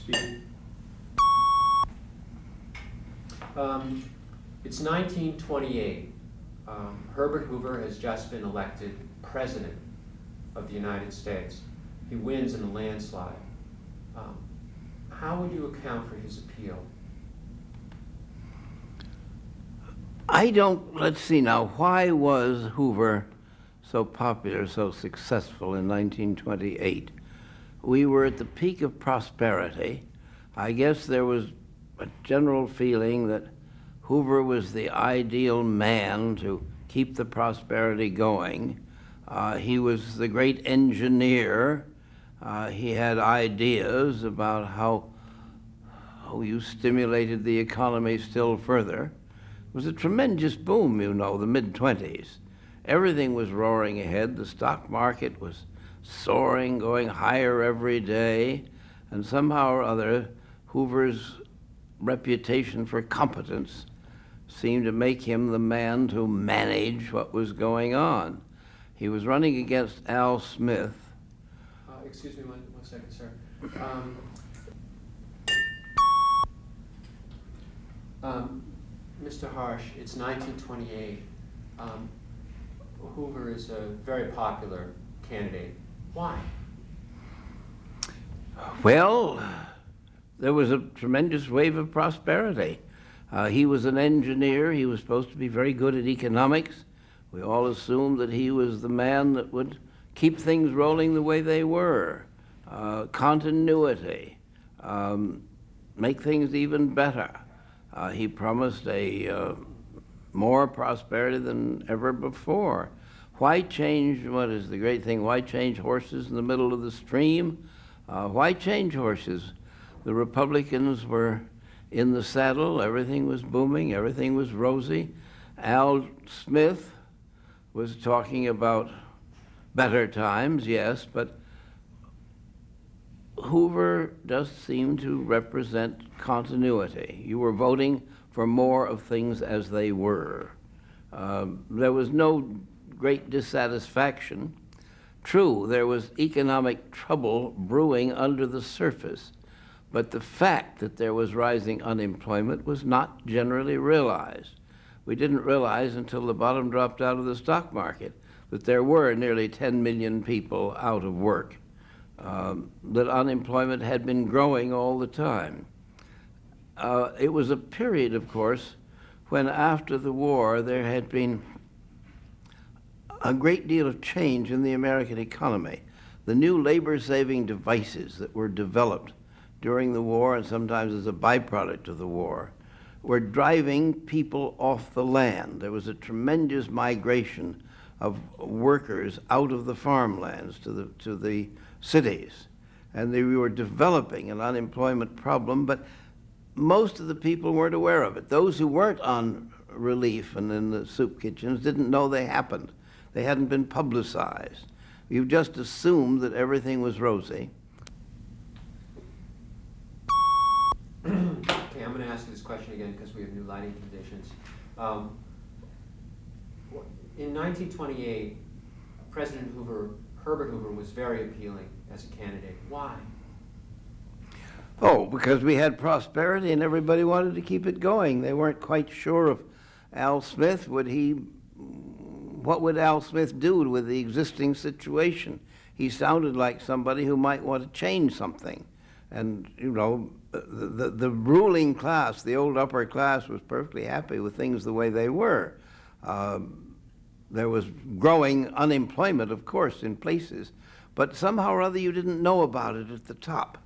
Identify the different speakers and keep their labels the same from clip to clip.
Speaker 1: Speaking. It's 1928. Herbert Hoover has just been elected President of the United States. He wins in a landslide. How would you account for his appeal?
Speaker 2: Let's see now, why was Hoover so popular, so successful in 1928? We were at the peak of prosperity. I guess there was a general feeling that Hoover was the ideal man to keep the prosperity going. He was the great engineer. He had ideas about how you stimulated the economy still further. It was a tremendous boom, you know, the mid-20s. Everything was roaring ahead. The stock market was soaring, going higher every day, and somehow or other, Hoover's reputation for competence seemed to make him the man to manage what was going on. He was running against Al Smith.
Speaker 1: Excuse me one second, sir. Mr. Harsch, it's 1928. Hoover is a very popular candidate. Why?
Speaker 2: Well, there was a tremendous wave of prosperity. He was an engineer. He was supposed to be very good at economics. We all assumed that he was the man that would keep things rolling the way they were. Continuity, make things even better. He promised more prosperity than ever before. Why change, what is the great thing, why change horses in the middle of the stream? Why change horses? The Republicans were in the saddle, everything was booming, everything was rosy. Al Smith was talking about better times, yes, but Hoover does seem to represent continuity. You were voting for more of things as they were. There was no great dissatisfaction. True, there was economic trouble brewing under the surface, but the fact that there was rising unemployment was not generally realized. We didn't realize until the bottom dropped out of the stock market that there were nearly 10 million people out of work, that unemployment had been growing all the time. It was a period, of course, when after the war there had been a great deal of change in the American economy. The new labor-saving devices that were developed during the war and sometimes as a byproduct of the war were driving people off the land. There was a tremendous migration of workers out of the farmlands to the cities. And we were developing an unemployment problem, but most of the people weren't aware of it. Those who weren't on relief and in the soup kitchens didn't know they happened. They hadn't been publicized. You just assumed that everything was rosy.
Speaker 1: Okay, I'm going to ask you this question again because we have new lighting conditions. In 1928, President Hoover, Herbert Hoover, was very appealing as a candidate. Why?
Speaker 2: Oh, because we had prosperity and everybody wanted to keep it going. They weren't quite sure of Al Smith. What would Al Smith do with the existing situation? He sounded like somebody who might want to change something. And, you know, the ruling class, the old upper class, was perfectly happy with things the way they were. There was growing unemployment, of course, in places, but somehow or other you didn't know about it at the top.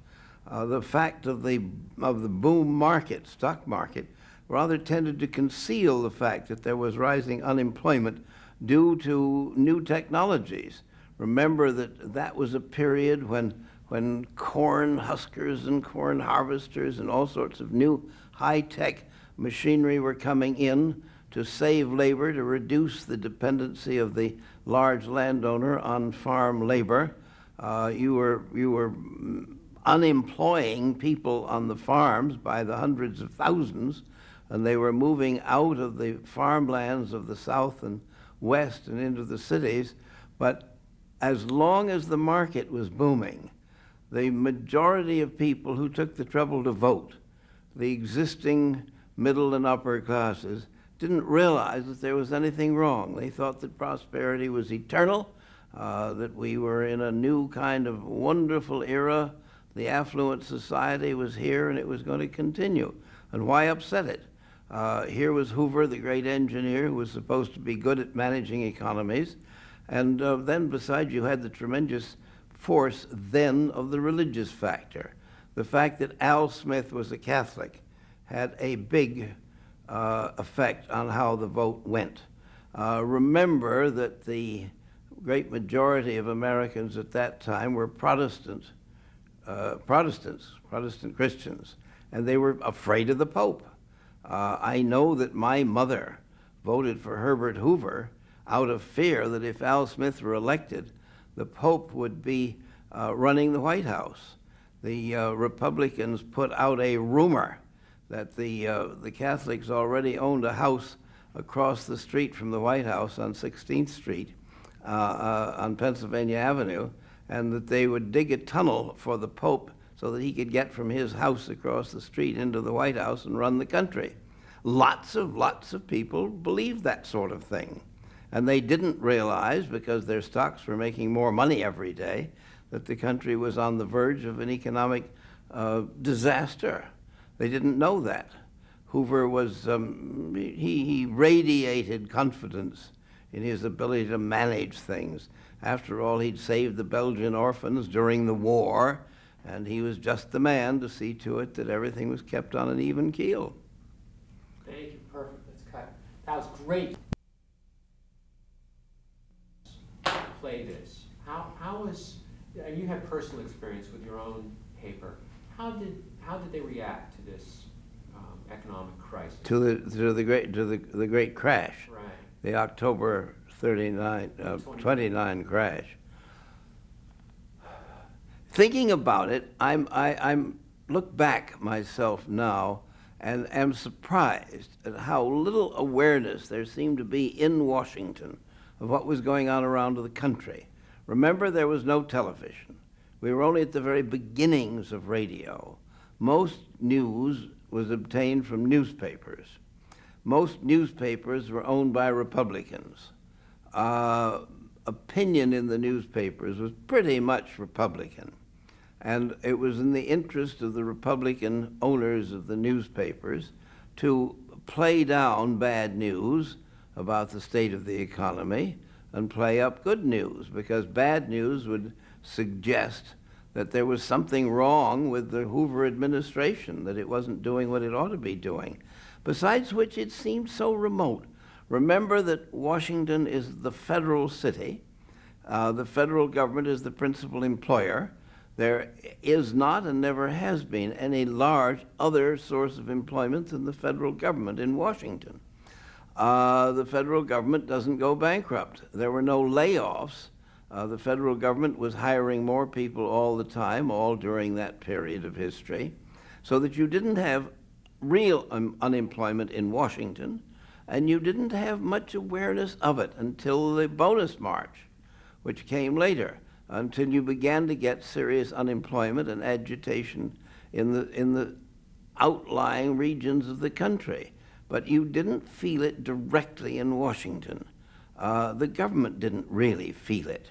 Speaker 2: The fact of the boom market, stock market, rather tended to conceal the fact that there was rising unemployment due to new technologies. Remember that was a period when corn huskers and corn harvesters and all sorts of new high-tech machinery were coming in to save labor, to reduce the dependency of the large landowner on farm labor. You were unemploying people on the farms by the hundreds of thousands, and they were moving out of the farmlands of the South and West and into the cities. But as long as the market was booming, the majority of people who took the trouble to vote, the existing middle and upper classes, didn't realize that there was anything wrong. They thought that prosperity was eternal, that we were in a new kind of wonderful era. The affluent society was here and it was going to continue. And why upset it? Here was Hoover, the great engineer, who was supposed to be good at managing economies. And then besides, you had the tremendous force then of the religious factor. The fact that Al Smith was a Catholic had a big effect on how the vote went. Remember that the great majority of Americans at that time were Protestant Christians, and they were afraid of the Pope. I know that my mother voted for Herbert Hoover out of fear that if Al Smith were elected, the Pope would be running the White House. The Republicans put out a rumor that the Catholics already owned a house across the street from the White House on 16th Street on Pennsylvania Avenue, and that they would dig a tunnel for the Pope so that he could get from his house across the street into the White House and run the country. Lots of people believed that sort of thing. And they didn't realize, because their stocks were making more money every day, that the country was on the verge of an economic disaster. They didn't know that. Hoover was, he radiated confidence in his ability to manage things. After all, he'd saved the Belgian orphans during the war, and he was just the man to see to it that everything was kept on an even keel.
Speaker 1: Thank you. Perfect. Let's cut. That was great. Play this. How was, you had personal experience with your own paper. How did they react to this economic crisis?
Speaker 2: To the great crash.
Speaker 1: Right.
Speaker 2: The October 29 crash. Thinking about it, I'm look back myself now and am surprised at how little awareness there seemed to be in Washington of what was going on around the country. Remember, there was no television. We were only at the very beginnings of radio. Most news was obtained from newspapers. Most newspapers were owned by Republicans. Opinion in the newspapers was pretty much Republican. And it was in the interest of the Republican owners of the newspapers to play down bad news about the state of the economy and play up good news, because bad news would suggest that there was something wrong with the Hoover administration, that it wasn't doing what it ought to be doing. Besides which, it seemed so remote. Remember that Washington is the federal city. The federal government is the principal employer. There is not and never has been any large other source of employment than the federal government in Washington. The federal government doesn't go bankrupt. There were no layoffs. The federal government was hiring more people all the time, all during that period of history, so that you didn't have real unemployment in Washington, and you didn't have much awareness of it until the bonus march, which came later, until you began to get serious unemployment and agitation in the outlying regions of the country. But you didn't feel it directly in Washington. The government didn't really feel it.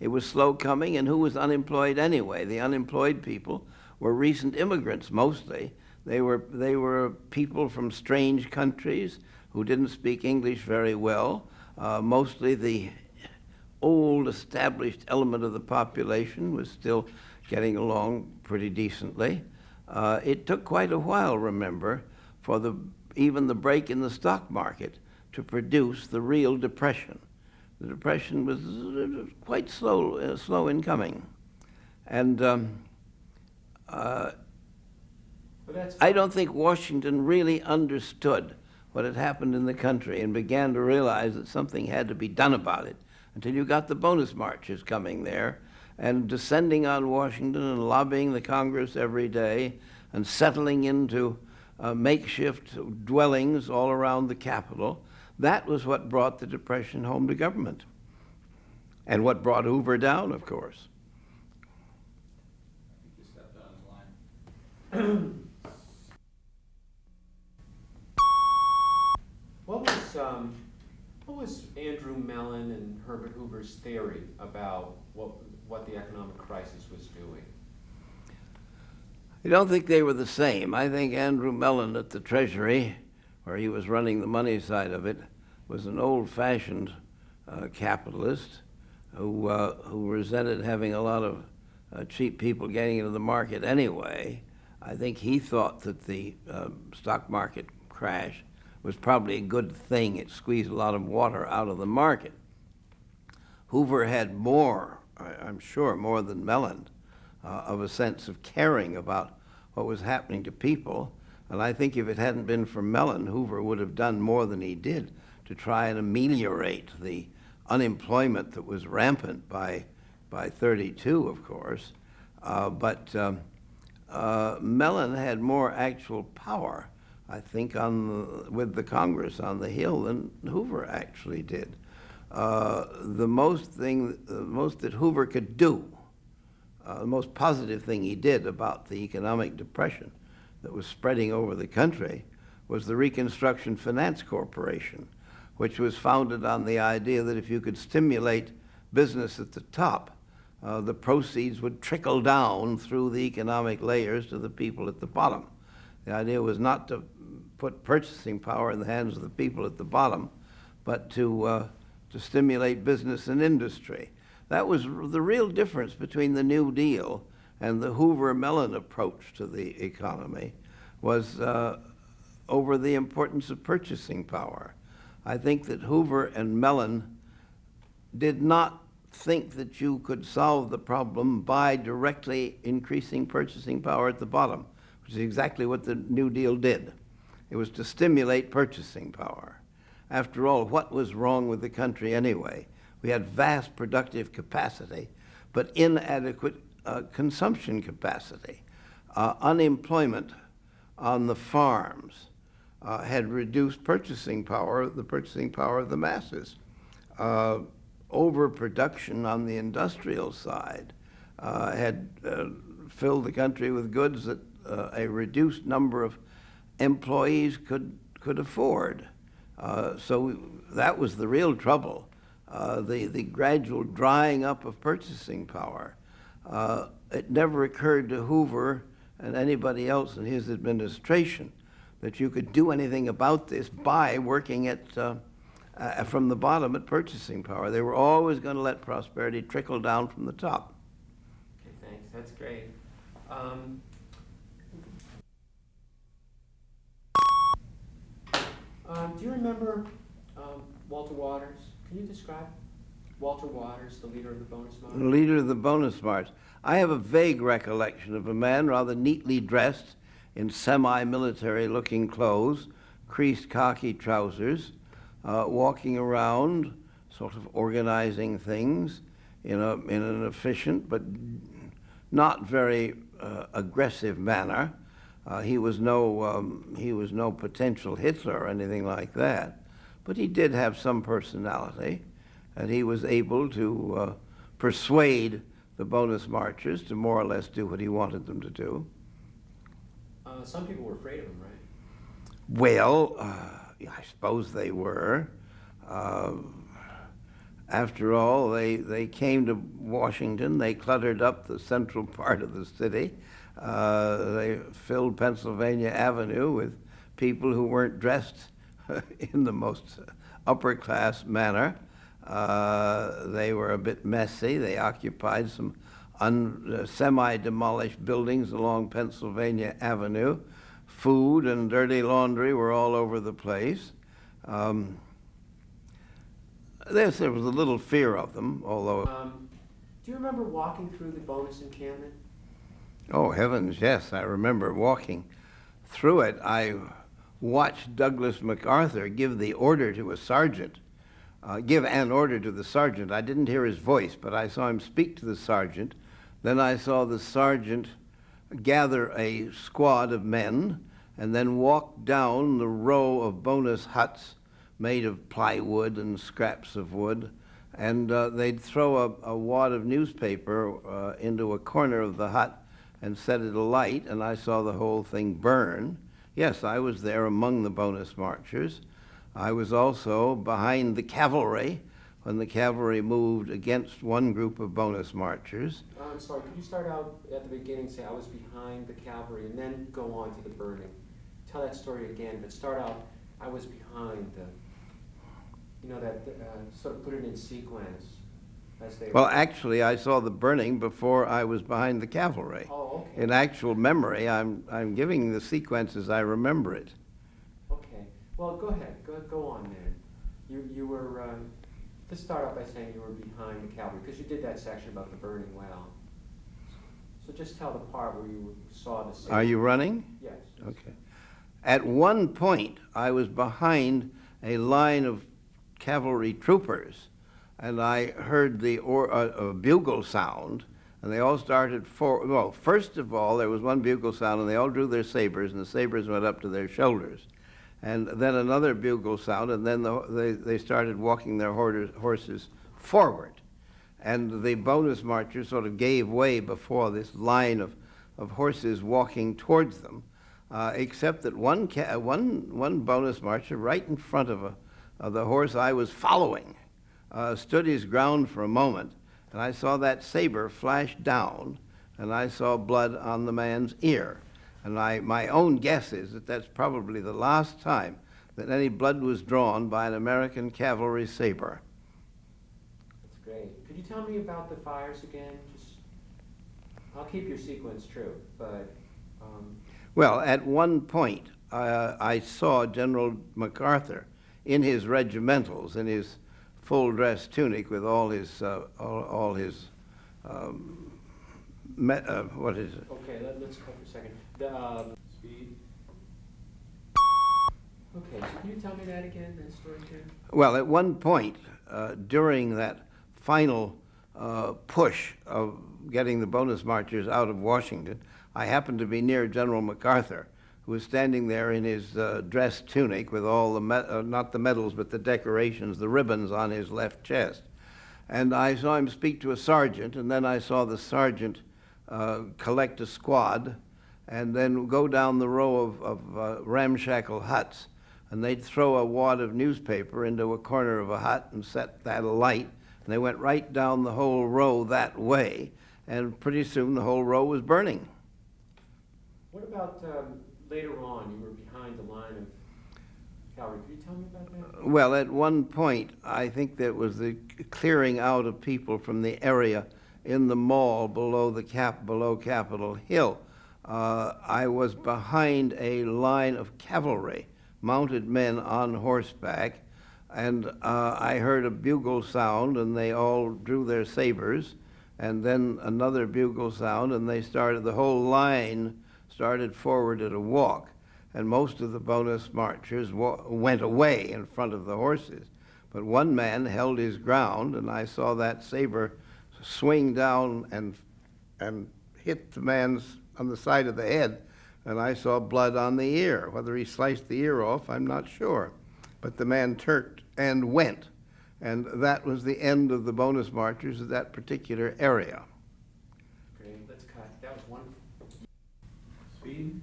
Speaker 2: It was slow coming, and who was unemployed anyway? The unemployed people were recent immigrants mostly. They were people from strange countries who didn't speak English very well. Mostly the old established element of the population was still getting along pretty decently. It took quite a while, remember, for even the break in the stock market to produce the real depression. The depression was quite slow in coming. And I don't think Washington really understood what had happened in the country and began to realize that something had to be done about it until you got the bonus marches coming there and descending on Washington and lobbying the Congress every day and settling into makeshift dwellings all around the Capitol. That was what brought the Depression home to government, and what brought Hoover down, of course.
Speaker 1: What was Andrew Mellon and Herbert Hoover's theory about what the economic crisis was doing?
Speaker 2: I don't think they were the same. I think Andrew Mellon at the Treasury, where he was running the money side of it, was an old-fashioned capitalist who resented having a lot of cheap people getting into the market anyway. I think he thought that the stock market crash was probably a good thing. It squeezed a lot of water out of the market. Hoover had more, I'm sure, more than Mellon, of a sense of caring about what was happening to people. And I think if it hadn't been for Mellon, Hoover would have done more than he did to try and ameliorate the unemployment that was rampant by 32, of course. But Mellon had more actual power, I think, with the Congress on the Hill than Hoover actually did. The most that Hoover could do, the most positive thing he did about the economic depression that was spreading over the country was the Reconstruction Finance Corporation, which was founded on the idea that if you could stimulate business at the top, the proceeds would trickle down through the economic layers to the people at the bottom. The idea was not to put purchasing power in the hands of the people at the bottom, but to stimulate business and industry. That was the real difference between the New Deal and the Hoover-Mellon approach to the economy, was over the importance of purchasing power. I think that Hoover and Mellon did not think that you could solve the problem by directly increasing purchasing power at the bottom, which is exactly what the New Deal did. It was to stimulate purchasing power. After all, what was wrong with the country anyway? We had vast productive capacity, but inadequate consumption capacity. Unemployment on the farms had reduced purchasing power, the purchasing power of the masses. Overproduction on the industrial side had filled the country with goods that a reduced number of employees could afford. So that was the real trouble, the gradual drying up of purchasing power. It never occurred to Hoover and anybody else in his administration that you could do anything about this by working at from the bottom at purchasing power. They were always going to let prosperity trickle down from the top.
Speaker 1: Okay, thanks. That's great. Do you remember Walter Waters? Can you describe Walter Waters, the leader of the Bonus March?
Speaker 2: The leader of the Bonus March. I have a vague recollection of a man rather neatly dressed in semi-military looking clothes, creased khaki trousers, walking around, sort of organizing things in an efficient but not very aggressive manner. He was no potential Hitler or anything like that, but he did have some personality, and he was able to persuade the bonus marchers to more or less do what he wanted them to do.
Speaker 1: Some people were afraid of him, right?
Speaker 2: Well, I suppose they were. After all, they came to Washington. They cluttered up the central part of the city. They filled Pennsylvania Avenue with people who weren't dressed in the most upper-class manner. They were a bit messy. They occupied some semi-demolished buildings along Pennsylvania Avenue. Food and dirty laundry were all over the place. There was a little fear of them, although...
Speaker 1: Do you remember walking through the bonus encampment?
Speaker 2: Oh, heavens, yes. I remember walking through it. I watched Douglas MacArthur give the order to a sergeant, give an order to the sergeant. I didn't hear his voice, but I saw him speak to the sergeant. Then I saw the sergeant gather a squad of men and then walk down the row of bonus huts made of plywood and scraps of wood, and they'd throw a wad of newspaper into a corner of the hut and set it alight, and I saw the whole thing burn. Yes, I was there among the bonus marchers. I was also behind the cavalry when the cavalry moved against one group of bonus marchers.
Speaker 1: I'm sorry, could you start out at the beginning, say I was behind the cavalry, and then go on to the burning? Tell that story again, but start out, I was behind the, sort of put it in sequence as they...
Speaker 2: Well, actually, I saw the burning before I was behind the cavalry.
Speaker 1: Oh, okay.
Speaker 2: In actual memory, I'm giving the sequence as I remember it.
Speaker 1: Okay. Well, go ahead. Go on then. You were... Let's start off by saying you were behind the cavalry, because you did that section about the burning well. So just tell the part where you saw the scene.
Speaker 2: Are you running?
Speaker 1: Yes.
Speaker 2: Okay. At one point, I was behind a line of cavalry troopers, and I heard the bugle sound, and they all started forward. Well, first of all, there was one bugle sound, and they all drew their sabers, and the sabers went up to their shoulders. And then another bugle sound, and then they started walking their horses forward. And the bonus marchers sort of gave way before this line of horses walking towards them, except that one bonus marcher right in front of the horse I was following stood his ground for a moment, and I saw that saber flash down, and I saw blood on the man's ear. And my own guess is that that's probably the last time that any blood was drawn by an American cavalry saber.
Speaker 1: That's great. Could you tell me about the fires again? I'll keep your sequence true, but...
Speaker 2: Well, at one point, I saw General MacArthur in his regimentals, in his full-dress tunic with all his what is it?
Speaker 1: Okay, let's go for a second. Speed. Okay, so can you tell me that again, that story too?
Speaker 2: Well, at one point, during that final push of getting the bonus marchers out of Washington, I happened to be near General MacArthur, who was standing there in his dress tunic with all the, not the medals, but the decorations, the ribbons on his left chest. And I saw him speak to a sergeant, and then I saw the sergeant collect a squad and then go down the row of ramshackle huts, and they'd throw a wad of newspaper into a corner of a hut and set that alight, and they went right down the whole row that way, and pretty soon the whole row was burning.
Speaker 1: What about later on? You were behind the line of cavalry. Could you tell me about that?
Speaker 2: Well, at one point, I think there was the clearing out of people from the area in the mall below Capitol Hill. I was behind a line of cavalry, mounted men on horseback, and I heard a bugle sound, and they all drew their sabers, and then another bugle sound, and the whole line started forward at a walk, and most of the bonus marchers went away in front of the horses. But one man held his ground, and I saw that saber swing down and hit the man's on the side of the head, and I saw blood on the ear. Whether he sliced the ear off, I'm not sure. But the man turned and went, and that was the end of the bonus marchers of that particular area.
Speaker 1: Great, let's cut. That was wonderful. Speed.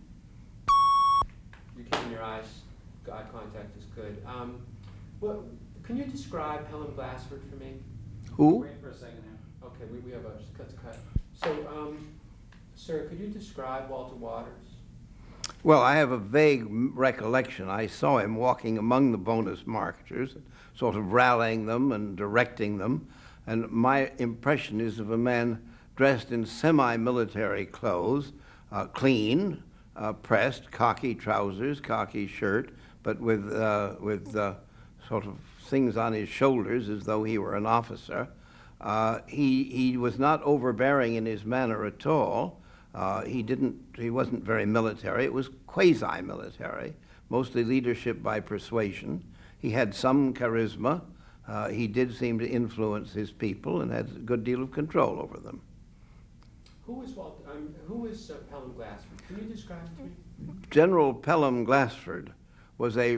Speaker 1: You're keeping your eyes, eye contact is good. Well, can you describe Helen Glassford for me?
Speaker 2: Who?
Speaker 3: Wait for a second here.
Speaker 1: Okay, we have a cut. So, sir, could you describe Walter Waters?
Speaker 2: Well, I have a vague recollection. I saw him walking among the bonus marchers, sort of rallying them and directing them, and my impression is of a man dressed in semi-military clothes, clean, pressed, khaki trousers, khaki shirt, but with sort of things on his shoulders as though he were an officer. He was not overbearing in his manner at all. He wasn't very military. It was quasi-military, mostly leadership by persuasion. He had some charisma. He did seem to influence his people and had a good deal of control over them.
Speaker 1: Who was Pelham Glassford? Can you describe him to me?
Speaker 2: General Pelham Glassford was a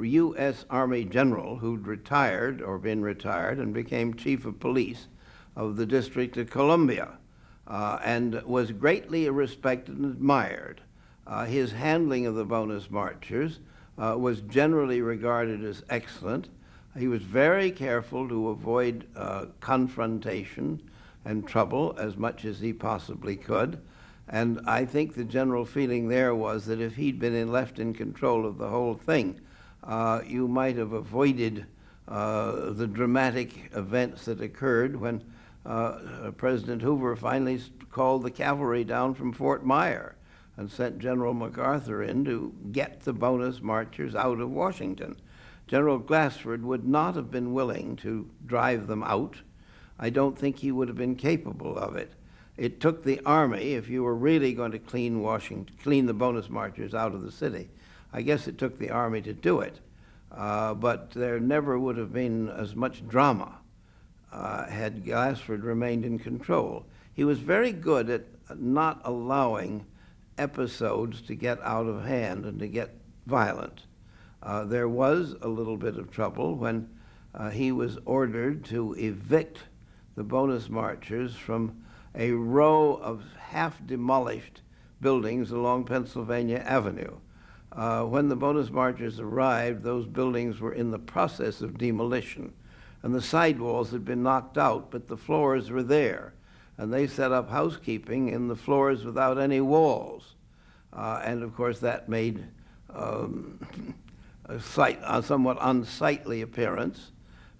Speaker 2: U.S. Army general who'd retired or been retired and became chief of police of the District of Columbia. and was greatly respected and admired. His handling of the bonus marchers was generally regarded as excellent. He was very careful to avoid confrontation and trouble as much as he possibly could. And I think the general feeling there was that if he'd been left in control of the whole thing, you might have avoided the dramatic events that occurred when President Hoover finally called the cavalry down from Fort Myer and sent General MacArthur in to get the bonus marchers out of Washington. General Glassford would not have been willing to drive them out. I don't think he would have been capable of it. It took the Army, if you were really going to clean the bonus marchers out of the city, I guess it took the Army to do it. But there never would have been as much drama had Glassford remained in control. He was very good at not allowing episodes to get out of hand and to get violent. There was a little bit of trouble when he was ordered to evict the bonus marchers from a row of half-demolished buildings along Pennsylvania Avenue. When the bonus marchers arrived, those buildings were in the process of demolition, and the sidewalls had been knocked out, but the floors were there. And they set up housekeeping in the floors without any walls. And of course that made a somewhat unsightly appearance.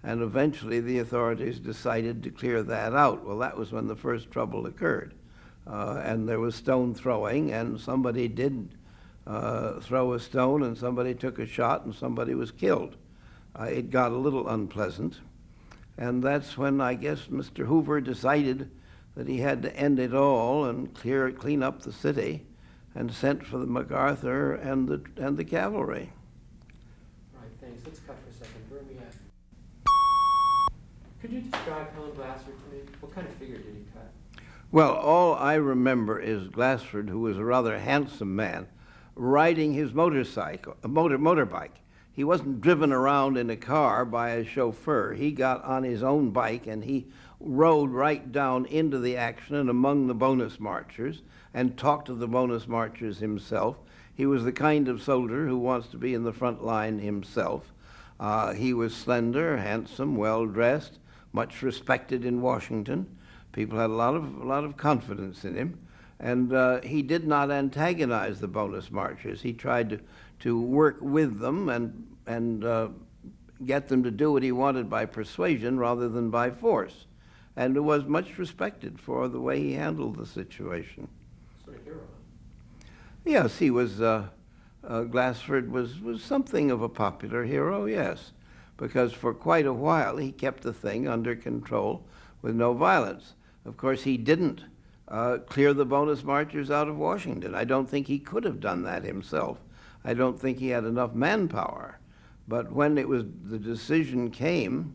Speaker 2: And eventually the authorities decided to clear that out. Well, that was when the first trouble occurred. And there was stone throwing, and somebody did throw a stone, and somebody took a shot, and somebody was killed. It got a little unpleasant. And that's when I guess Mr. Hoover decided that he had to end it all and clean up the city, and sent for the MacArthur and the cavalry.
Speaker 1: Right, thanks. Let's cut for a second. Where are we at? Could you describe Helen Glassford to me? What kind of figure did he cut?
Speaker 2: Well, all I remember is Glassford, who was a rather handsome man, riding his motorbike. He wasn't driven around in a car by a chauffeur. He got on his own bike and he rode right down into the action and among the bonus marchers and talked to the bonus marchers himself. He was the kind of soldier who wants to be in the front line himself. He was slender, handsome, well-dressed, much respected in Washington. People had a lot of confidence in him. And he did not antagonize the bonus marchers. He tried to work with them and get them to do what he wanted by persuasion rather than by force. And was much respected for the way he handled the situation.
Speaker 1: Sort of hero.
Speaker 2: Yes, he was, Glassford was something of a popular hero, yes, because for quite a while he kept the thing under control with no violence. Of course, he didn't clear the bonus marchers out of Washington. I don't think he could have done that himself. I don't think he had enough manpower. But when the decision came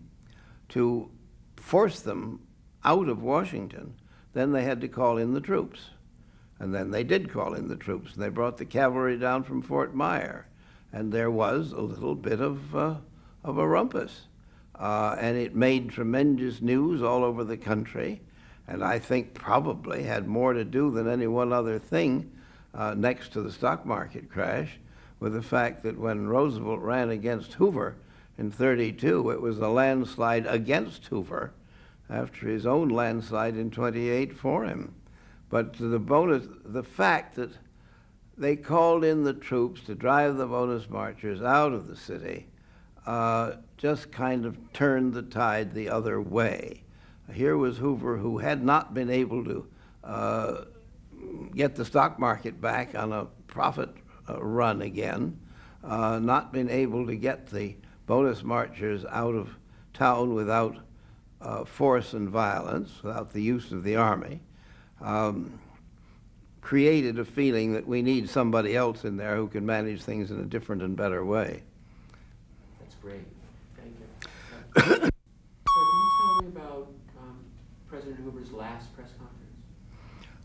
Speaker 2: to force them out of Washington, then they had to call in the troops. And then they did call in the troops, and they brought the cavalry down from Fort Myer. And there was a little bit of a rumpus. And it made tremendous news all over the country, and I think probably had more to do than any one other thing, next to the stock market crash, with the fact that when Roosevelt ran against Hoover in '32, it was a landslide against Hoover after his own landslide in '28 for him. But the fact that they called in the troops to drive the bonus marchers out of the city just kind of turned the tide the other way. Here was Hoover, who had not been able to get the stock market back on a profit run again, not been able to get the bonus marchers out of town without force and violence, without the use of the army, created a feeling that we need somebody else in there who can manage things in a different and better way.
Speaker 1: That's great. Thank you. Sir, can you tell me about President Hoover's last press conference?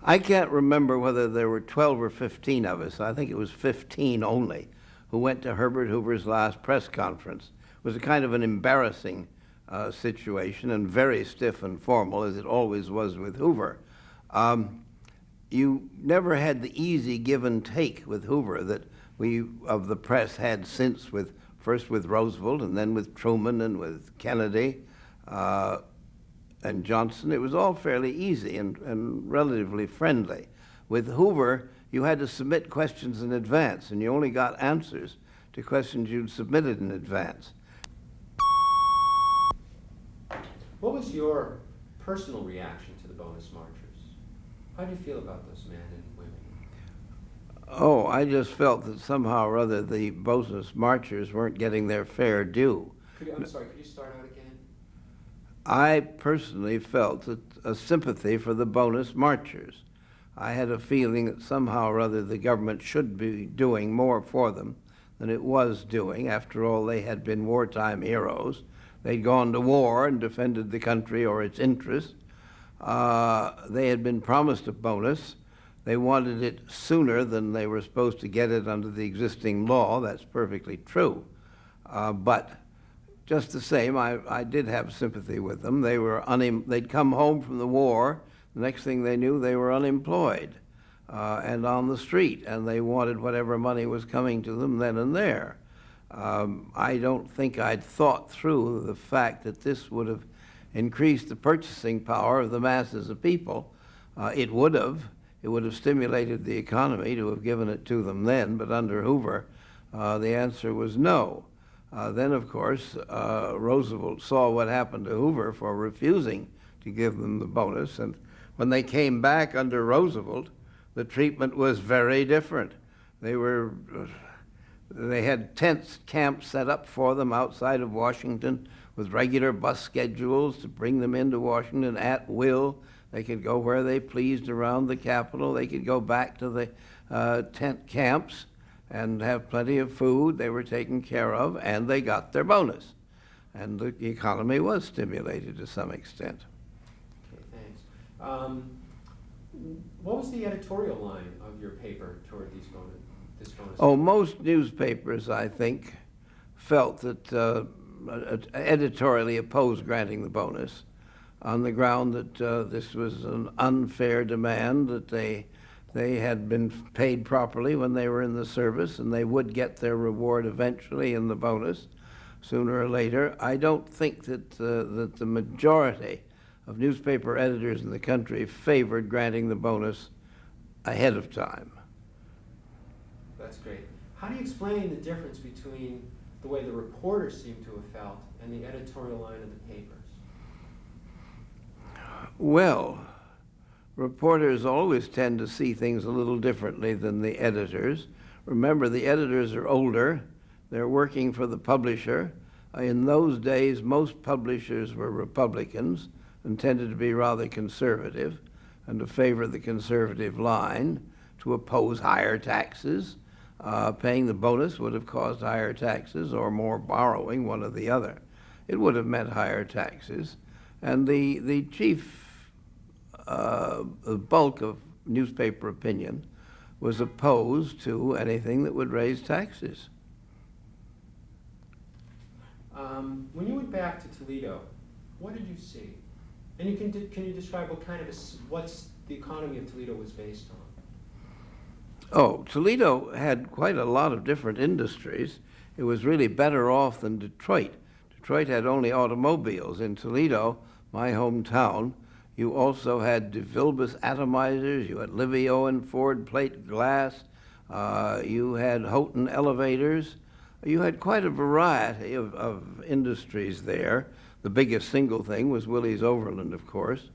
Speaker 2: I can't remember whether there were 12 or 15 of us. I think it was 15 only who went to Herbert Hoover's last press conference. It was a kind of an embarrassing situation and very stiff and formal, as it always was with Hoover. You never had the easy give and take with Hoover that we of the press had since, first with Roosevelt and then with Truman and with Kennedy and Johnson. It was all fairly easy and relatively friendly. With Hoover, you had to submit questions in advance, and you only got answers to questions you'd submitted in advance.
Speaker 1: What was your personal reaction to the bonus marchers? How do you feel about those men and women?
Speaker 2: Oh, I just felt that somehow or other the bonus marchers weren't getting their fair due.
Speaker 1: I'm sorry, could you start out again?
Speaker 2: I personally felt a sympathy for the bonus marchers. I had a feeling that somehow or other the government should be doing more for them than it was doing. After all, they had been wartime heroes. They'd gone to war and defended the country or its interests. They had been promised a bonus. They wanted it sooner than they were supposed to get it under the existing law. That's perfectly true. But just the same, I did have sympathy with them. They'd come home from the war. The next thing they knew, they were unemployed and on the street, and they wanted whatever money was coming to them then and there. I don't think I'd thought through the fact that this would have increased the purchasing power of the masses of people. It would have stimulated the economy to have given it to them then, but under Hoover, the answer was no. Then, of course, Roosevelt saw what happened to Hoover for refusing to give them the bonus, and when they came back under Roosevelt, the treatment was very different. They had tent camps set up for them outside of Washington with regular bus schedules to bring them into Washington at will. They could go where they pleased around the Capitol. They could go back to the tent camps and have plenty of food. They were taken care of, and they got their bonus. And the economy was stimulated to some extent.
Speaker 1: Okay, thanks. What was the editorial line of your paper toward this bonus?
Speaker 2: Oh, most newspapers, I think, felt that editorially opposed granting the bonus on the ground that this was an unfair demand, that they had been paid properly when they were in the service, and they would get their reward eventually in the bonus, sooner or later. I don't think that the majority of newspaper editors in the country favored granting the bonus ahead of time.
Speaker 1: That's great. How do you explain the difference between the way the reporters seem to have felt and the editorial line of the papers?
Speaker 2: Well, reporters always tend to see things a little differently than the editors. Remember, the editors are older. They're working for the publisher. In those days, most publishers were Republicans and tended to be rather conservative and to favor the conservative line, to oppose higher taxes. Paying the bonus would have caused higher taxes or more borrowing, one or the other. It would have meant higher taxes. And the chief bulk of newspaper opinion was opposed to anything that would raise taxes.
Speaker 1: When you went back to Toledo, what did you see? And can you describe what's the economy of Toledo was based on?
Speaker 2: Oh, Toledo had quite a lot of different industries. It was really better off than Detroit. Detroit had only automobiles. In Toledo, my hometown, you also had DeVilbiss atomizers, you had Livio and Ford plate glass, you had Houghton elevators. You had quite a variety of industries there. The biggest single thing was Willys Overland, of course.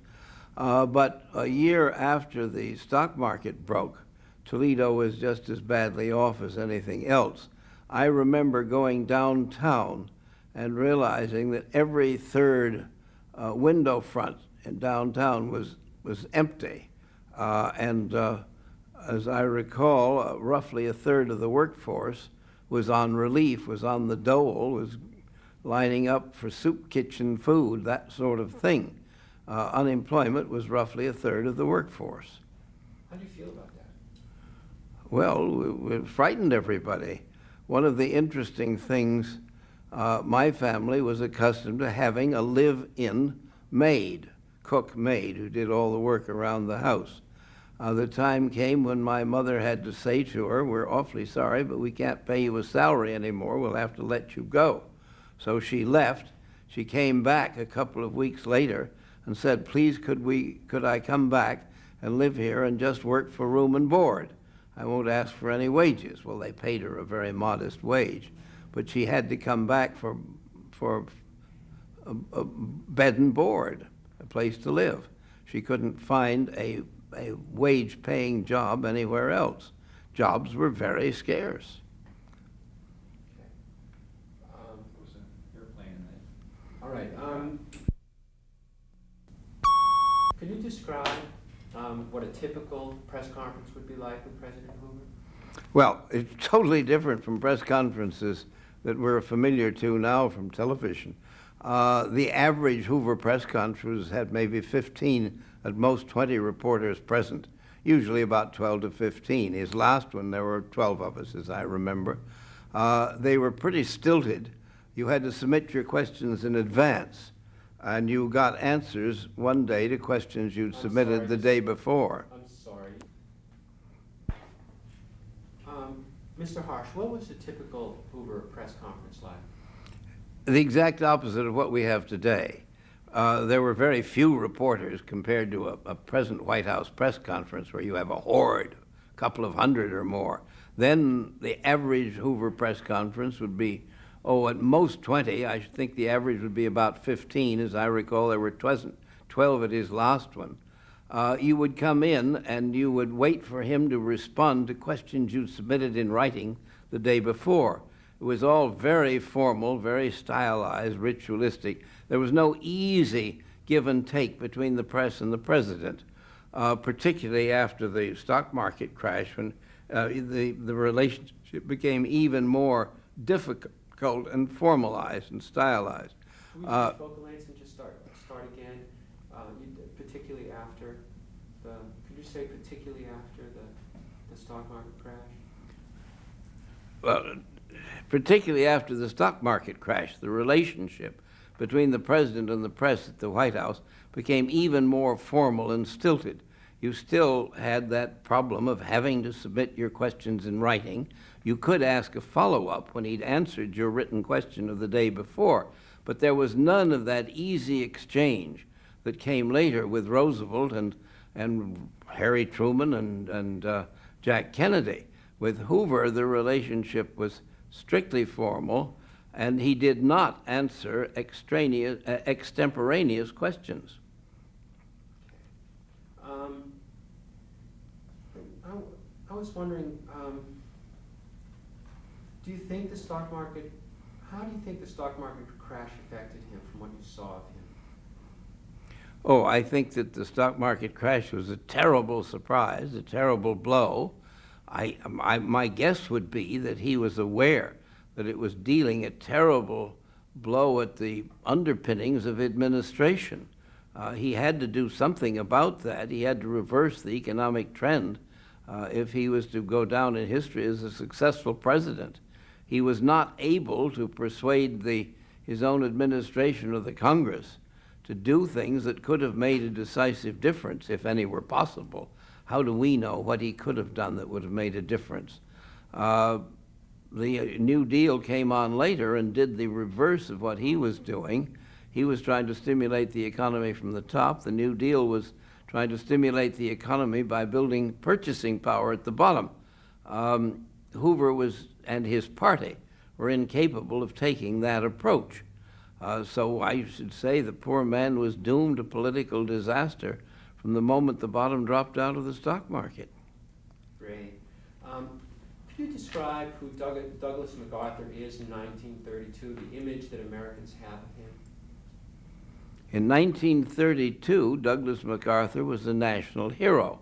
Speaker 2: But a year after the stock market broke, Toledo was just as badly off as anything else. I remember going downtown and realizing that every third window front in downtown was empty. As I recall, roughly a third of the workforce was on relief, was on the dole, was lining up for soup kitchen food, that sort of thing. Unemployment was roughly a third of the workforce.
Speaker 1: How do you feel about that?
Speaker 2: Well, it frightened everybody. One of the interesting things, my family was accustomed to having a live-in maid, cook maid who did all the work around the house. The time came when my mother had to say to her, "We're awfully sorry, but we can't pay you a salary anymore. We'll have to let you go." So she left. She came back a couple of weeks later and said, "Please, could I come back and live here and just work for room and board? I won't ask for any wages." Well, they paid her a very modest wage, but she had to come back for a bed and board, a place to live. She couldn't find a wage-paying job anywhere else. Jobs were very scarce.
Speaker 1: All right. Can you describe what a typical press conference would be like with President Hoover?
Speaker 2: Well, it's totally different from press conferences that we're familiar to now from television. The average Hoover press conference had maybe 15, at most 20 reporters present, usually about 12 to 15. His last one, there were 12 of us, as I remember. They were pretty stilted. You had to submit your questions in advance, and you got answers one day to questions you'd submitted the day before.
Speaker 1: I'm sorry. Mr. Harsch, what was a typical Hoover press conference like?
Speaker 2: The exact opposite of what we have today. There were very few reporters compared to a present White House press conference where you have a horde, a couple of hundred or more. Then the average Hoover press conference would be, at most 20. I think the average would be about 15. As I recall, there were 12 at his last one. You would come in and you would wait for him to respond to questions you submitted in writing the day before. It was all very formal, very stylized, ritualistic. There was no easy give and take between the press and the president, particularly after the stock market crash, when the relationship became even more difficult and formalized and stylized.
Speaker 1: Can we switch focal lengths and just start again? Particularly after could you say particularly after the stock market crash?
Speaker 2: Well, particularly after the stock market crash, the relationship between the president and the press at the White House became even more formal and stilted. You still had that problem of having to submit your questions in writing. You could ask a follow-up when he'd answered your written question of the day before, but there was none of that easy exchange that came later with Roosevelt and Harry Truman and Jack Kennedy. With Hoover, the relationship was strictly formal, and he did not answer extemporaneous questions.
Speaker 1: I was wondering, how do you think the stock market crash affected him from what you saw of him?
Speaker 2: Oh, I think that the stock market crash was a terrible surprise, a terrible blow. My guess would be that he was aware that it was dealing a terrible blow at the underpinnings of administration. He had to do something about that. He had to reverse the economic trend if he was to go down in history as a successful president. He was not able to persuade his own administration or the Congress to do things that could have made a decisive difference, if any were possible. How do we know what he could have done that would have made a difference? The New Deal came on later and did the reverse of what he was doing. He was trying to stimulate the economy from the top. The New Deal was trying to stimulate the economy by building purchasing power at the bottom. Hoover and his party were incapable of taking that approach. So I should say the poor man was doomed to political disaster from the moment the bottom dropped out of the stock market.
Speaker 1: Great. Could you describe who Douglas MacArthur is in 1932, the image that Americans have of him?
Speaker 2: In 1932, Douglas MacArthur was a national hero.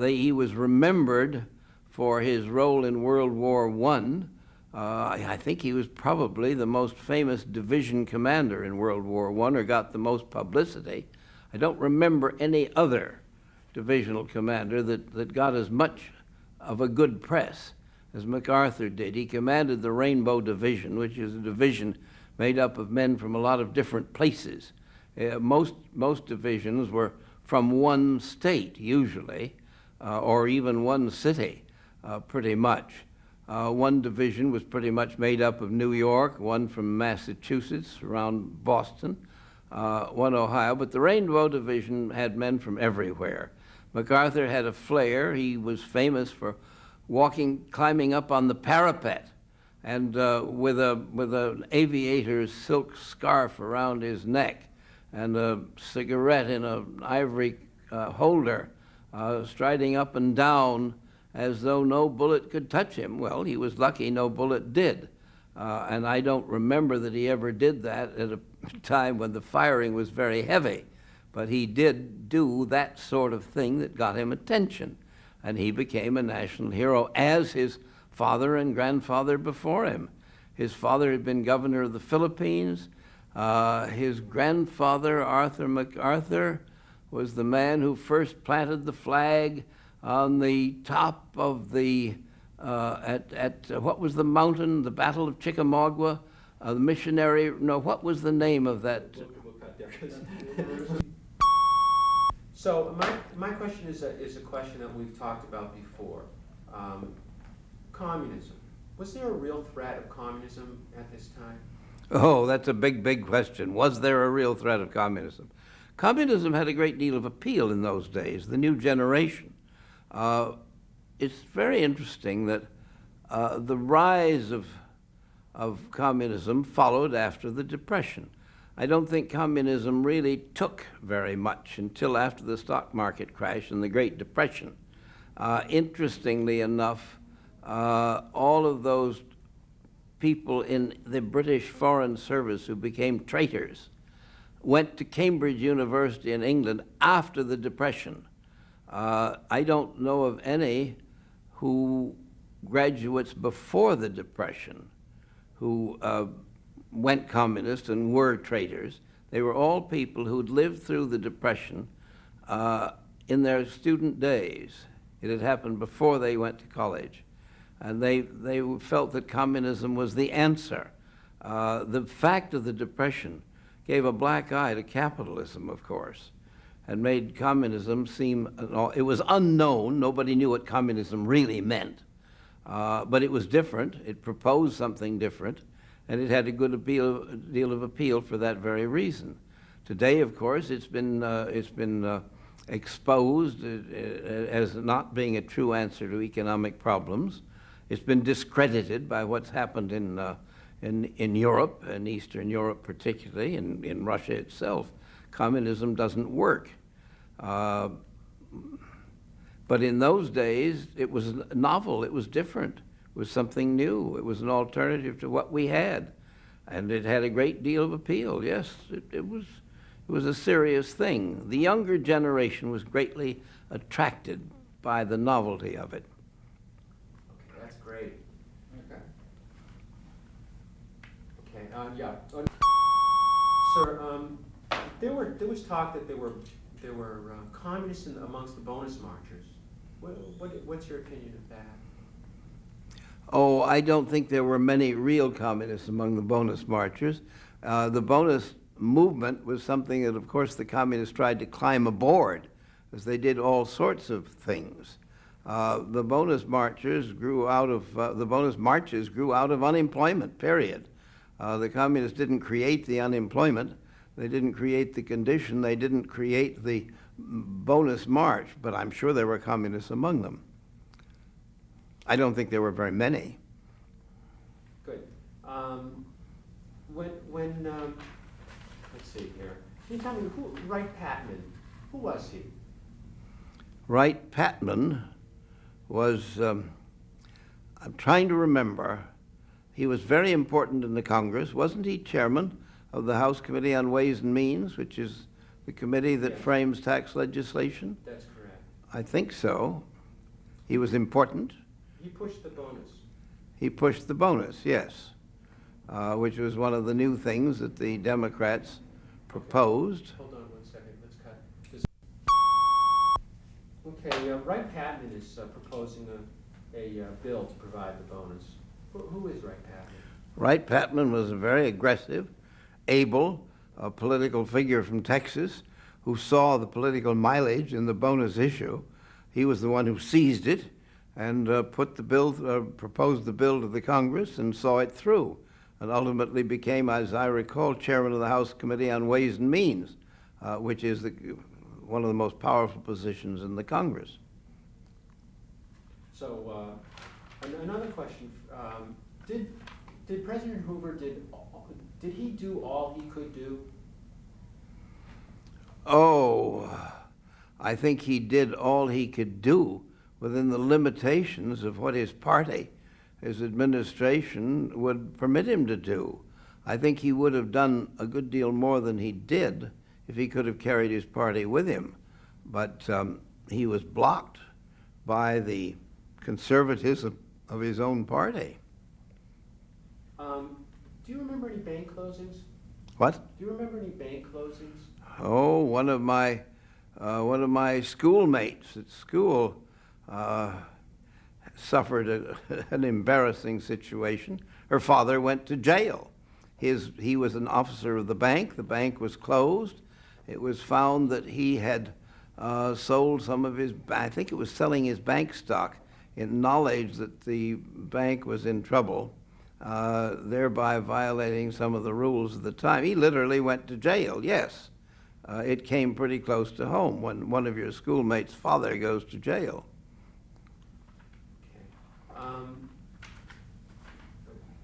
Speaker 2: He was remembered for his role in World War I. I think he was probably the most famous division commander in World War I, or got the most publicity. I don't remember any other divisional commander that got as much of a good press as MacArthur did. He commanded the Rainbow Division, which is a division made up of men from a lot of different places. Most divisions were from one state, usually, or even one city, pretty much. One division was pretty much made up of New York, one from Massachusetts, around Boston, one Ohio, but the Rainbow Division had men from everywhere. MacArthur had a flair. He was famous for climbing up on the parapet, and with an aviator's silk scarf around his neck and a cigarette in an ivory holder, striding up and down as though no bullet could touch him. Well, he was lucky no bullet did. And I don't remember that he ever did that at a time when the firing was very heavy. But he did do that sort of thing that got him attention. And he became a national hero, as his father and grandfather before him. His father had been governor of the Philippines. His grandfather, Arthur MacArthur, was the man who first planted the flag on the top of the, what was the mountain, the Battle of Chickamauga? The missionary, no, what was the name of that?
Speaker 1: So my question is a question that we've talked about before. Communism. Was there a real threat of communism at this time?
Speaker 2: Oh, that's a big, big question. Was there a real threat of communism? Communism had a great deal of appeal in those days, the new generation. It's very interesting that the rise of communism followed after the Depression. I don't think communism really took very much until after the stock market crash and the Great Depression. Interestingly enough, all of those people in the British Foreign Service who became traitors went to Cambridge University in England after the Depression. I don't know of any graduates before the Depression who went communist and were traitors. They were all people who'd lived through the Depression in their student days. It had happened before they went to college. And they felt that communism was the answer. The fact of the Depression gave a black eye to capitalism, of course, and made communism seem, it was unknown. Nobody knew what communism really meant. But it was different. It proposed something different, and it had a good deal of appeal for that very reason. Today, of course, it's been exposed as not being a true answer to economic problems. It's been discredited by what's happened in Europe, and Eastern Europe particularly, and in Russia itself. Communism doesn't work. But in those days, it was novel, it was different, it was something new, it was an alternative to what we had. And it had a great deal of appeal, yes, it was a serious thing. The younger generation was greatly attracted by the novelty of it.
Speaker 1: Okay, that's great. Okay, yeah. Sir, there was talk that there were communists amongst the bonus marchers. What's your opinion of that?
Speaker 2: Oh, I don't think there were many real communists among the bonus marchers. The bonus movement was something that, of course, the communists tried to climb aboard, as they did all sorts of things. The bonus marches grew out of unemployment, period. The communists didn't create the unemployment. They didn't create the condition. They didn't create the bonus march, but I'm sure there were communists among them. I don't think there were very many.
Speaker 1: Good. Let's see here. Can you tell me Wright Patman, who was he?
Speaker 2: Wright Patman was, I'm trying to remember, he was very important in the Congress. Wasn't he chairman of the House Committee on Ways and Means, which is the committee that frames tax legislation?
Speaker 1: That's correct.
Speaker 2: I think so. He was important.
Speaker 1: He pushed the bonus.
Speaker 2: He pushed the bonus, yes, which was one of the new things that the Democrats proposed.
Speaker 1: Hold on 1 second. Let's cut this. Okay, Wright Patman is proposing a bill to provide the bonus. Who is Wright Patman?
Speaker 2: Wright Patman was a very aggressive, able, a political figure from Texas who saw the political mileage in the bonus issue. He was the one who seized it and proposed the bill to the Congress and saw it through, and ultimately became, as I recall, chairman of the House Committee on Ways and Means, which is one of the most powerful positions in the Congress.
Speaker 1: So another question: did President Hoover did he do all he could do?
Speaker 2: Oh, I think he did all he could do within the limitations of what his party, his administration, would permit him to do. I think he would have done a good deal more than he did if he could have carried his party with him. But he was blocked by the conservatism of his own party.
Speaker 1: Do you remember any bank closings?
Speaker 2: What?
Speaker 1: Do you remember any bank closings?
Speaker 2: Oh, one of my schoolmates at school suffered an embarrassing situation. Her father went to jail. He was an officer of the bank. The bank was closed. It was found that he had sold some of his, I think it was selling his bank stock in knowledge that the bank was in trouble, thereby violating some of the rules of the time. He literally went to jail, yes. It came pretty close to home when one of your schoolmates' father goes to jail.
Speaker 1: Okay.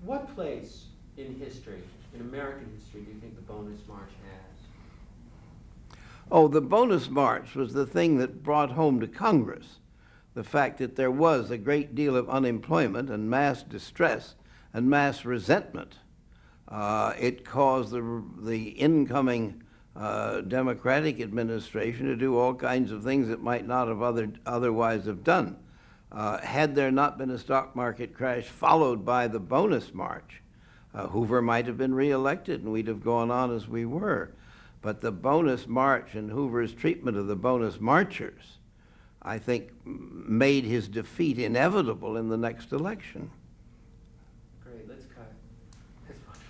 Speaker 1: What place in history, in American history, do you think the bonus march has?
Speaker 2: Oh, the bonus march was the thing that brought home to Congress the fact that there was a great deal of unemployment and mass distress and mass resentment. It caused the incoming Democratic administration to do all kinds of things it might not have otherwise have done. Had there not been a stock market crash followed by the bonus march, Hoover might have been reelected and we'd have gone on as we were. But the bonus march and Hoover's treatment of the bonus marchers, I think, made his defeat inevitable in the next election.
Speaker 1: Great, let's cut. That's fine.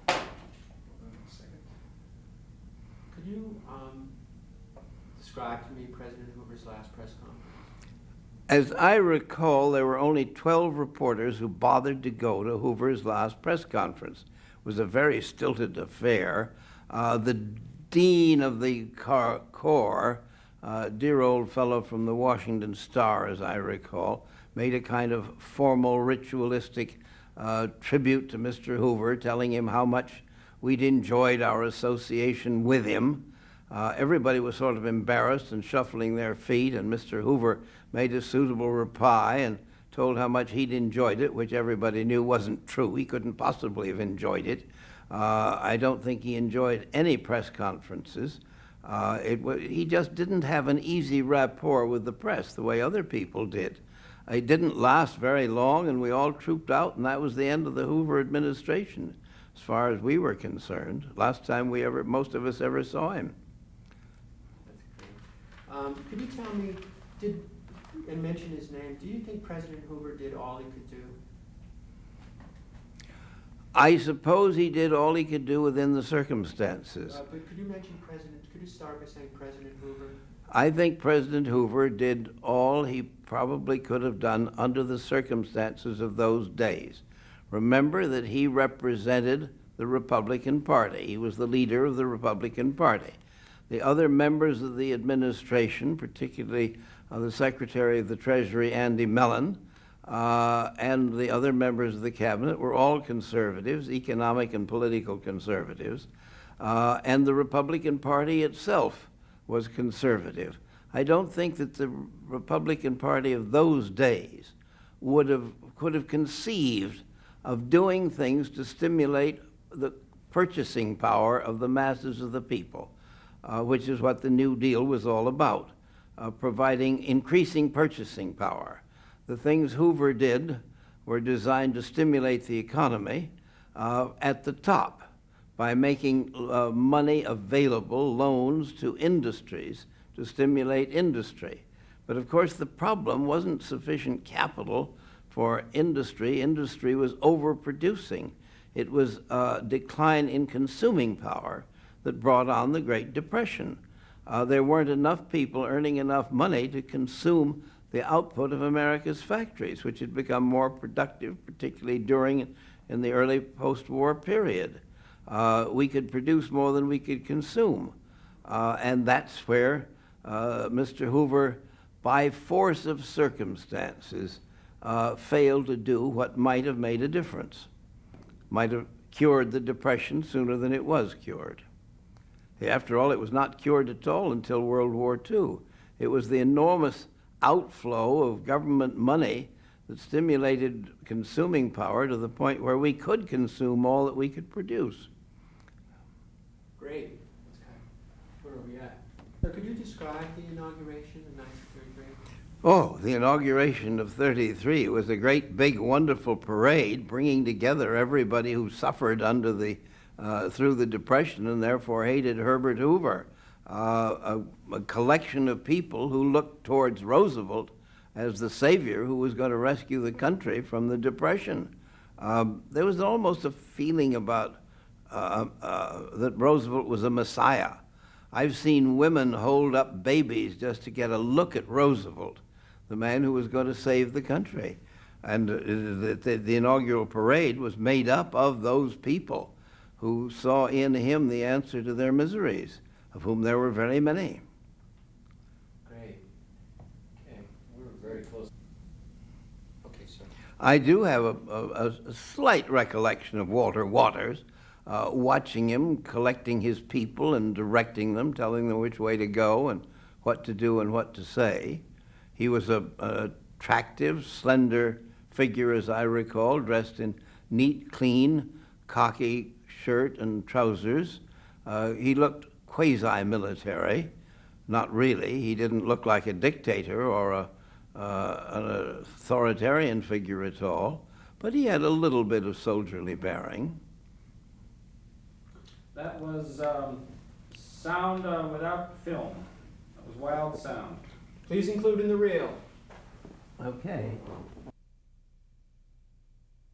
Speaker 1: Hold on a second. Could you describe to me President Hoover's last press conference?
Speaker 2: As I recall, there were only 12 reporters who bothered to go to Hoover's last press conference. It was a very stilted affair. The dean of the Corps, dear old fellow from the Washington Star, as I recall, made a kind of formal, ritualistic tribute to Mr. Hoover, telling him how much we'd enjoyed our association with him. Everybody was sort of embarrassed and shuffling their feet, and Mr. Hoover made a suitable reply and told how much he'd enjoyed it, which everybody knew wasn't true. He couldn't possibly have enjoyed it. I don't think he enjoyed any press conferences. He just didn't have an easy rapport with the press the way other people did. It didn't last very long, and we all trooped out, and that was the end of the Hoover administration, as far as we were concerned. Last time most of us ever saw him.
Speaker 1: That's great. Could you tell me, and mention his name, do you think President Hoover did all he could do?
Speaker 2: I suppose he did all he could do within the circumstances.
Speaker 1: But could you start by saying President Hoover?
Speaker 2: I think President Hoover did all he probably could have done under the circumstances of those days. Remember that he represented the Republican Party. He was the leader of the Republican Party. The other members of the administration, particularly the Secretary of the Treasury, Andy Mellon, and the other members of the cabinet were all conservatives, economic and political conservatives, and the Republican Party itself was conservative. I don't think that the Republican Party of those days could have conceived of doing things to stimulate the purchasing power of the masses of the people, which is what the New Deal was all about, providing increasing purchasing power. The things Hoover did were designed to stimulate the economy at the top by making money available, loans to industries to stimulate industry. But of course the problem wasn't sufficient capital for industry. Industry was overproducing. It was a decline in consuming power that brought on the Great Depression. There weren't enough people earning enough money to consume the output of America's factories, which had become more productive, particularly during in the early post-war period. We could produce more than we could consume. And that's where Mr. Hoover, by force of circumstances, failed to do what might have made a difference, might have cured the Depression sooner than it was cured. After all, it was not cured at all until World War II. It was the enormous outflow of government money that stimulated consuming power to the point where we could consume all that we could produce.
Speaker 1: Great. Where are we at? So could you describe the inauguration in 1933?
Speaker 2: Oh, the inauguration of 33 was a great, big, wonderful parade bringing together everybody who suffered under through the Depression and therefore hated Herbert Hoover. A collection of people who looked towards Roosevelt as the savior who was going to rescue the country from the Depression. There was almost a feeling about that Roosevelt was a messiah. I've seen women hold up babies just to get a look at Roosevelt, the man who was going to save the country. And the inaugural parade was made up of those people who saw in him the answer to their miseries, of whom there were very many.
Speaker 1: Great. Okay, we're very close. Okay, sir.
Speaker 2: I do have a slight recollection of Walter Waters, watching him, collecting his people and directing them, telling them which way to go and what to do and what to say. He was an attractive, slender figure, as I recall, dressed in neat, clean, khaki shirt and trousers. He looked quasi-military. Not really. He didn't look like a dictator or an authoritarian figure at all, but he had a little bit of soldierly bearing.
Speaker 3: That was sound without film. That was wild sound.
Speaker 1: Please include in the reel.
Speaker 2: Okay.